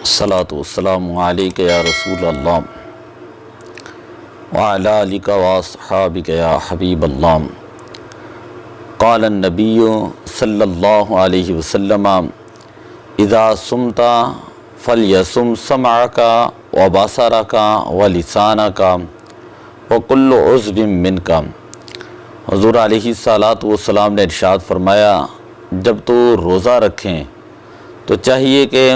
الصلاۃ والسلام علیک یا رسول اللہ وعلی آلک واصحابک یا حبیب اللہ۔ قال النبی صلی اللہ علیہ وسلم اذا صمت فلیصم سمعک وبصرک ولسانک وکل عضو منک۔ حضور علیہ الصلاۃ والسلام نے ارشاد فرمایا، جب تو روزہ رکھیں تو چاہیے کہ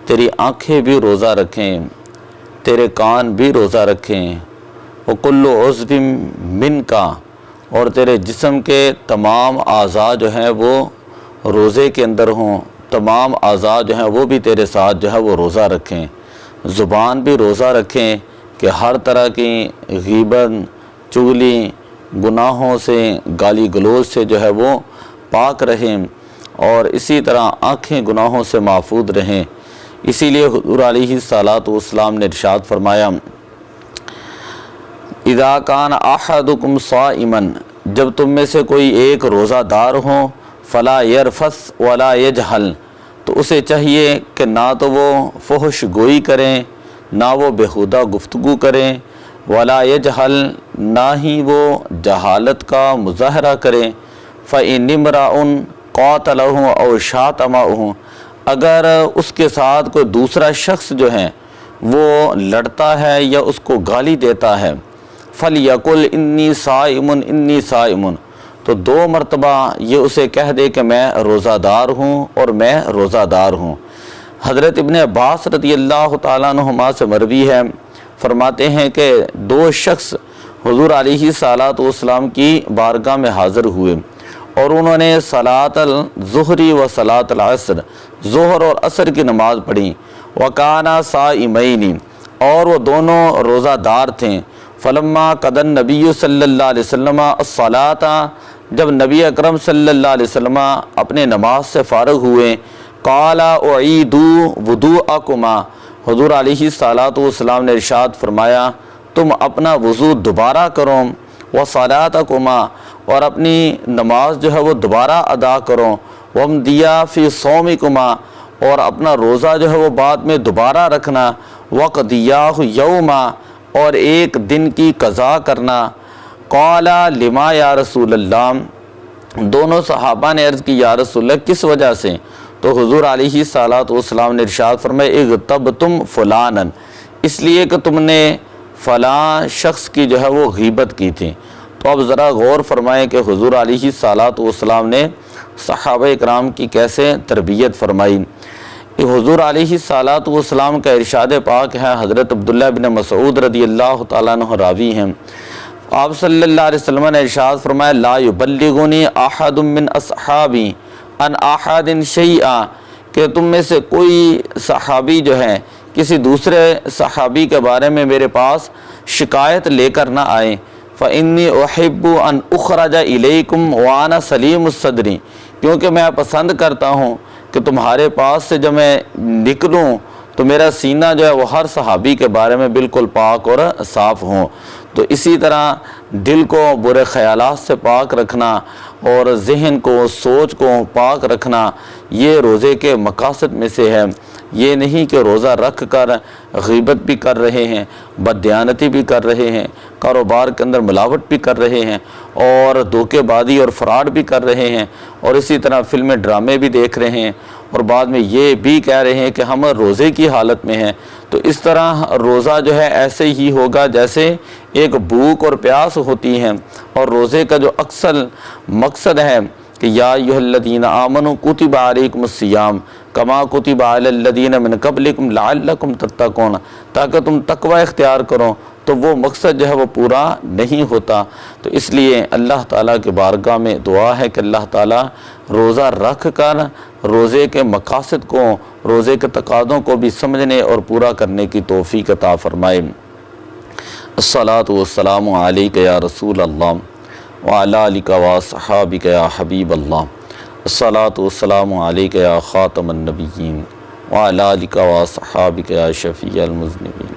تیری آنکھیں بھی روزہ رکھیں، تیرے کان بھی روزہ رکھیں، وکل عضو منک، اور تیرے جسم کے تمام اعضاء جو ہیں وہ روزے کے اندر ہوں، تمام اعضاء جو ہیں وہ بھی تیرے ساتھ جو ہے وہ روزہ رکھیں۔ زبان بھی روزہ رکھیں کہ ہر طرح کی غیبت، چغلی، گناہوں سے، گالی گلوچ سے جو ہے وہ پاک رہیں، اور اسی طرح آنکھیں گناہوں سے محفوظ رہیں۔ اسی لیے حضور علیہ الصلاۃ والسلام نے ارشاد فرمایا، اذا کان احدکم صائما، جب تم میں سے کوئی ایک روزہ دار ہو، فلا یرفث ولا یجہل، تو اسے چاہیے کہ نہ تو وہ فحش گوئی کریں، نہ وہ بیہودہ گفتگو کریں، ولا یجہل، نہ ہی وہ جہالت کا مظاہرہ کریں۔ فإن امرؤ قاتلہ او شاتمہ، اگر اس کے ساتھ کوئی دوسرا شخص جو ہے وہ لڑتا ہے یا اس کو گالی دیتا ہے، فَلْيَقُلْ إِنِّي صَائِمٌ إِنِّي صَائِمٌ، تو 2 مرتبہ یہ اسے کہہ دے کہ میں روزہ دار ہوں اور میں روزہ دار ہوں۔ حضرت ابن عباس رضی اللہ تعالیٰ عنہما سے مروی ہے، فرماتے ہیں کہ 2 شخص حضور علیہ الصلاۃ والسلام کی بارگاہ میں حاضر ہوئے، اور انہوں نے صلاۃ الظہری و صلاۃ العصر، ظہر اور عصر کی نماز پڑھی، وکانا صائمین، اور وہ دونوں روزہ دار تھے۔ فلما قضى النبی صلی اللہ علیہ وسلم الصلاۃ، جب نبی اکرم صلی اللہ علیہ وسلم اپنے نماز سے فارغ ہوئے، قال اعیدوا وضوءکما، حضور علیہ الصلاۃ والسلام نے ارشاد فرمایا، تم اپنا وضو دوبارہ کرو، وصلاتکما، اور اپنی نماز جو ہے وہ دوبارہ ادا کرو، وامضیا فی صومکما، اور اپنا روزہ جو ہے وہ بعد میں دوبارہ رکھنا، وقضیاہ یوما، اور ایک دن کی قضا کرنا۔ قال لما یا رسول اللہ، دونوں صحابہ نے عرض کی، یا رسول اللہ کس وجہ سے؟ تو حضور علیہ الصلاۃ والسلام نے ارشاد فرمایا، اغتبتم فلانا، اس لیے کہ تم نے فلاں شخص کی جو ہے وہ غیبت کی تھی۔ تو اب ذرا غور فرمائیں کہ حضور علیہ الصلاۃ والسلام نے صحابہ اکرام کی کیسے تربیت فرمائی۔ حضور علیہ الصلاۃ والسلام کا ارشاد پاک ہے، حضرت عبداللہ بن مسعود رضی اللہ تعالیٰ عنہ راوی ہیں، آپ صلی اللہ علیہ وسلم نے ارشاد فرمایا، لا یبلغنی احد من اصحابی عن احد شیئا، کہ تم میں سے کوئی صحابی جو ہے کسی دوسرے صحابی کے بارے میں میرے پاس شکایت لے کر نہ آئے، فإنی احب ان اخرج الیکم وانا سلیم الصدر، کیونکہ میں پسند کرتا ہوں کہ تمہارے پاس سے جب میں نکلوں تو میرا سینہ جو ہے وہ ہر صحابی کے بارے میں بالکل پاک اور صاف ہوں۔ تو اسی طرح دل کو برے خیالات سے پاک رکھنا اور ذہن کو، سوچ کو پاک رکھنا، یہ روزے کے مقاصد میں سے ہے۔ یہ نہیں کہ روزہ رکھ کر غیبت بھی کر رہے ہیں، بددیانتی بھی کر رہے ہیں، کاروبار کے اندر ملاوٹ بھی کر رہے ہیں، اور دھوکے بازی اور فراڈ بھی کر رہے ہیں، اور اسی طرح فلمیں ڈرامے بھی دیکھ رہے ہیں، اور بعد میں یہ بھی کہہ رہے ہیں کہ ہم روزے کی حالت میں ہیں۔ تو اس طرح روزہ جو ہے ایسے ہی ہوگا جیسے ایک بھوک اور پیاس ہوتی ہے، اور روزے کا جو اکثر مقصد ہے کہ یا ایھا الذین آمنوا کتب علیکم الصیام کما کتب علی الذین من قبلکم لعلکم تتقون، تاکہ تم تقوی اختیار کرو، تو وہ مقصد جو ہے وہ پورا نہیں ہوتا۔ تو اس لیے اللہ تعالیٰ کے بارگاہ میں دعا ہے کہ اللہ تعالیٰ روزہ رکھ کر روزے کے مقاصد کو، روزے کے تقاضوں کو بھی سمجھنے اور پورا کرنے کی توفیق عطا فرمائے۔ الصلاۃ والسلام علیک یا رسول اللہ وعلی آلک واصحابک یا حبیب اللہ۔ الصلاۃ والسلام علیک یا خاتم النبیین وعلی آلک واصحابک یا شفیع المذنبین۔